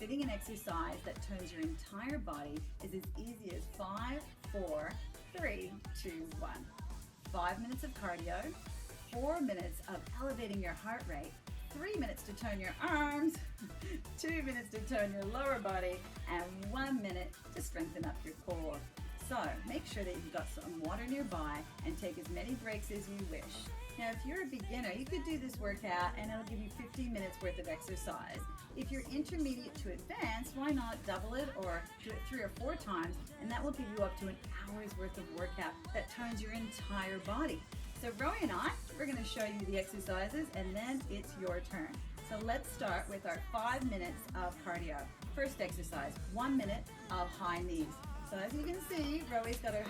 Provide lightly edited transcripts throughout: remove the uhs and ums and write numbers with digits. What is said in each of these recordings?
fitting an exercise that turns your entire body is as easy as 5, 4, 3, 2, 1. 5 minutes of cardio, 4 minutes of elevating your heart rate, 3 minutes to turn your arms, 2 minutes to turn your lower body, and 1 minute to strengthen up your core. So make sure that you've got some water nearby and take as many breaks as you wish. Now, if you're a beginner, you could do this workout and it'll give you 15 minutes worth of exercise. If you're intermediate to advanced, why not double it or do it 3 or 4 times, and that will give you up to an hour's worth of workout that turns your entire body. So Roy and I, we're going to show you the exercises and then it's your turn. So let's start with our 5 minutes of cardio. First exercise, 1 minute of high knees. So as you can see, Roe's got her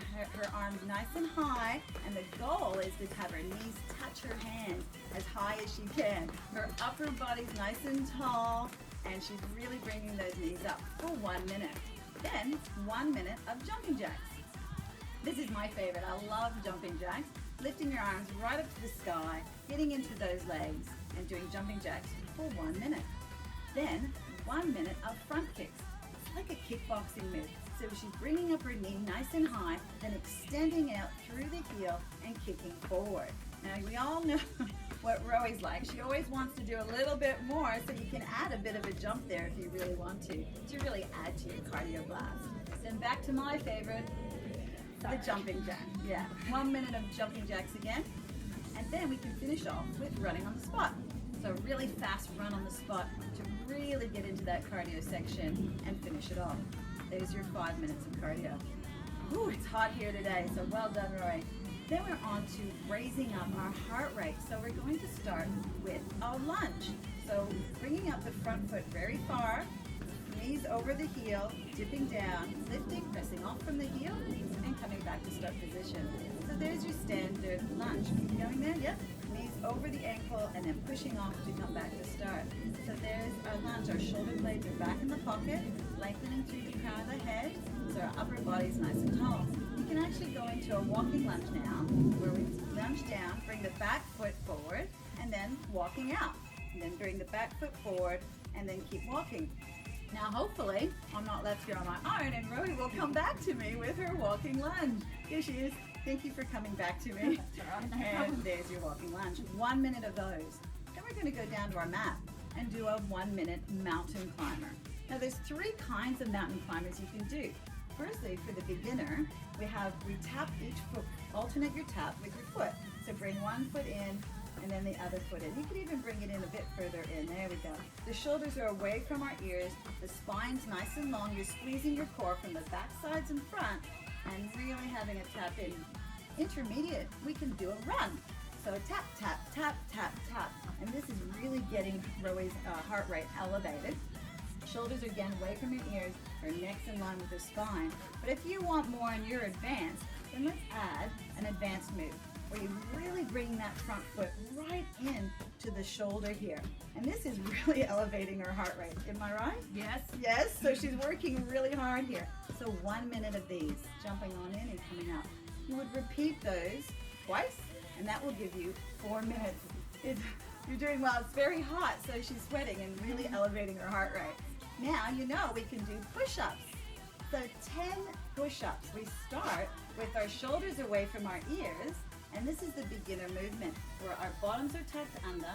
arms nice and high, and the goal is to have her knees touch her hands as high as she can. Her upper body's nice and tall, and she's really bringing those knees up for 1 minute. Then 1 minute of jumping jacks. This is my favorite. I love jumping jacks. Lifting your arms right up to the sky, getting into those legs, and doing jumping jacks for 1 minute. Then 1 minute of front kicks. It's like a kickboxing move. So she's bringing up her knee nice and high, then extending out through the heel and kicking forward. Now we all know what Roe's like. She always wants to do a little bit more, so you can add a bit of a jump there if you really want to really add to your cardio blast. Then back to my favorite, the jumping jack. Yeah, 1 minute of jumping jacks again. And then we can finish off with running on the spot. So really fast run on the spot to really get into that cardio section and finish it off. There's your 5 minutes of cardio. Ooh, it's hot here today, so well done, Roy. Then we're on to raising up our heart rate. So we're going to start with a lunge. So bringing up the front foot very far, knees over the heel, dipping down, lifting, pressing off from the heel, and coming back to start position. So there's your standard lunge. Keep going there, yep. Knees over the ankle and then pushing off to come back to start. So there's our lunge. Our shoulder blades are back in the pocket, lengthening through the crown of the head, so our upper body's nice and tall. You can actually go into a walking lunge now, where we lunge down, bring the back foot forward, and then walking out. And then bring the back foot forward, and then keep walking. Now hopefully, I'm not left here on my own, and Roe will come back to me with her walking lunge. Here she is. Thank you for coming back to me. And there's your walking lunge. 1 minute of those. Then we're going to go down to our mat and do a 1 minute mountain climber. Now there's 3 kinds of mountain climbers you can do. Firstly, for the beginner, we tap each foot, alternate your tap with your foot. So bring one foot in and then the other foot in. You can even bring it in a bit further in. There we go. The shoulders are away from our ears. The spine's nice and long. You're squeezing your core from the back, sides, and front, and really having a tap in. Intermediate, we can do a run. So tap, tap, tap, tap, tap. And this is really getting Roe's heart rate elevated. Shoulders are again away from your ears, her neck's in line with her spine. But if you want more and you're advanced, then let's add an advanced move where you're really bringing that front foot right in to the shoulder here. And this is really elevating her heart rate. Am I right? Yes. Yes, so she's working really hard here. So 1 minute of these, jumping on in and coming up. You would repeat those twice, and that will give you 4 minutes. You're doing well. It's very hot, so she's sweating and really elevating her heart rate. Now you know we can do push-ups. So 10 push-ups. We start with our shoulders away from our ears, and this is the beginner movement where our bottoms are tucked under,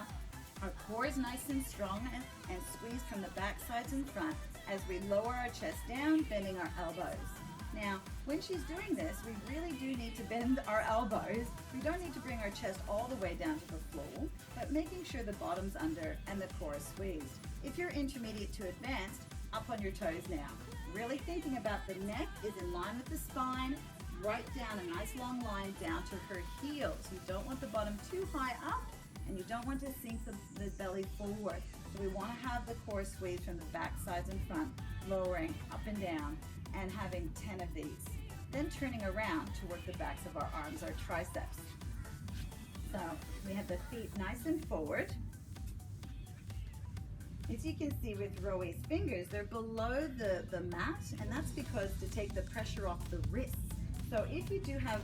our core is nice and strong and squeezed from the back, sides, and front as we lower our chest down, bending our elbows. Now, when she's doing this, we really do need to bend our elbows. We don't need to bring our chest all the way down to the floor, but making sure the bottom's under and the core is squeezed. If you're intermediate to advanced, up on your toes now. Really thinking about the neck is in line with the spine, right down a nice long line down to her heels. You don't want the bottom too high up, and you don't want to sink the belly forward. So we want to have the core squeezed from the back, sides, and front, lowering up and down, and having 10 of these. Then turning around to work the backs of our arms, our triceps. So we have the feet nice and forward. As you can see with Roe's fingers, they're below the mat, and that's because to take the pressure off the wrists. So if you do have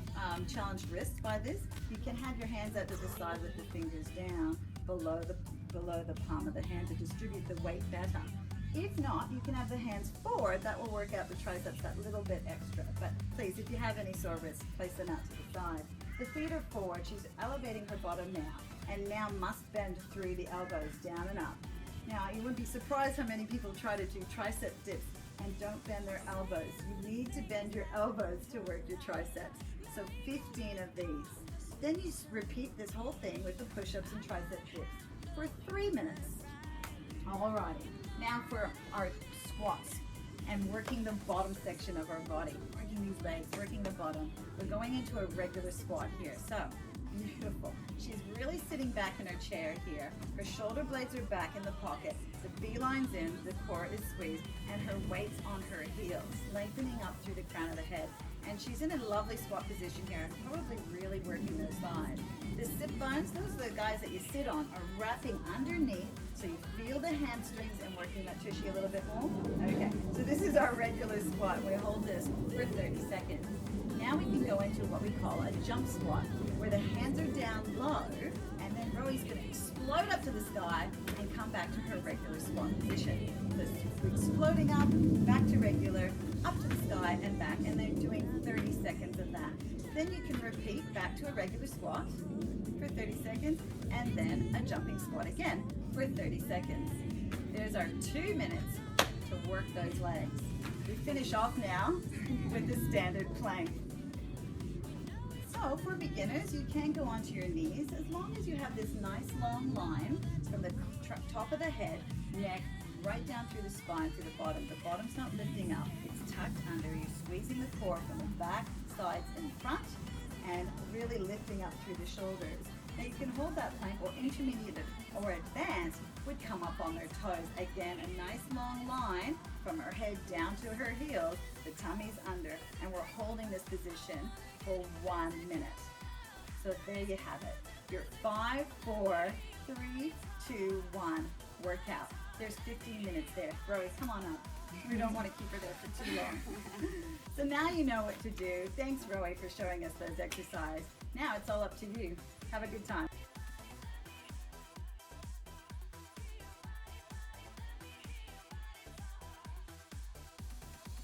challenged wrists by this, you can have your hands out to the side with the fingers down below the palm of the hand to distribute the weight better. If not, you can have the hands forward. That will work out the triceps that little bit extra. But please, if you have any sore wrists, place them out to the side. The feet are forward. She's elevating her bottom now, and now must bend through the elbows, down and up. Now, you wouldn't be surprised how many people try to do tricep dips and don't bend their elbows. You need to bend your elbows to work your triceps. So 15 of these. Then you repeat this whole thing with the push-ups and tricep dips for 3 minutes. Alrighty, now for our squats and working the bottom section of our body, working these legs, working the bottom. We're going into a regular squat here. So, beautiful. She's really sitting back in her chair here. Her shoulder blades are back in the pocket. The B-line's in, the core is squeezed, and her weight's on her heels, lengthening up through the crown of the head. And she's in a lovely squat position here, probably really working those thighs. The sit bones, those are the guys that you sit on, are wrapping underneath, so you feel the hamstrings and working that tushy a little bit more. Okay, so this is our regular squat. We hold this for 30 seconds. Now we can go into what we call a jump squat, where the hands are down low, and then Roey's going to explode up to the sky and come back to her regular squat position. So exploding up, back to regular, up to the sky and back, and then doing 30 seconds of that. Then you can repeat back to a regular squat for 30 seconds, and then a jumping squat again for 30 seconds. There's our 2 minutes to work those legs. We finish off now with the standard plank. So for beginners, you can go onto your knees as long as you have this nice long line from the top of the head, neck, right down through the spine, through the bottom. The bottom's not lifting up, it's tucked under. You're squeezing the core from the back, sides, and front, and really lifting up through the shoulders. Now you can hold that plank, or intermediate or advanced would come up on their toes. Again, a nice long line from her head down to her heels, the tummy's under, and we're holding this position for 1 minute. So there you have it. Your 5, 4, 3, 2, 1 workout. There's 15 minutes there. Roey, come on up. We don't want to keep her there for too long. So now you know what to do. Thanks, Roey, for showing us those exercises. Now it's all up to you. Have a good time.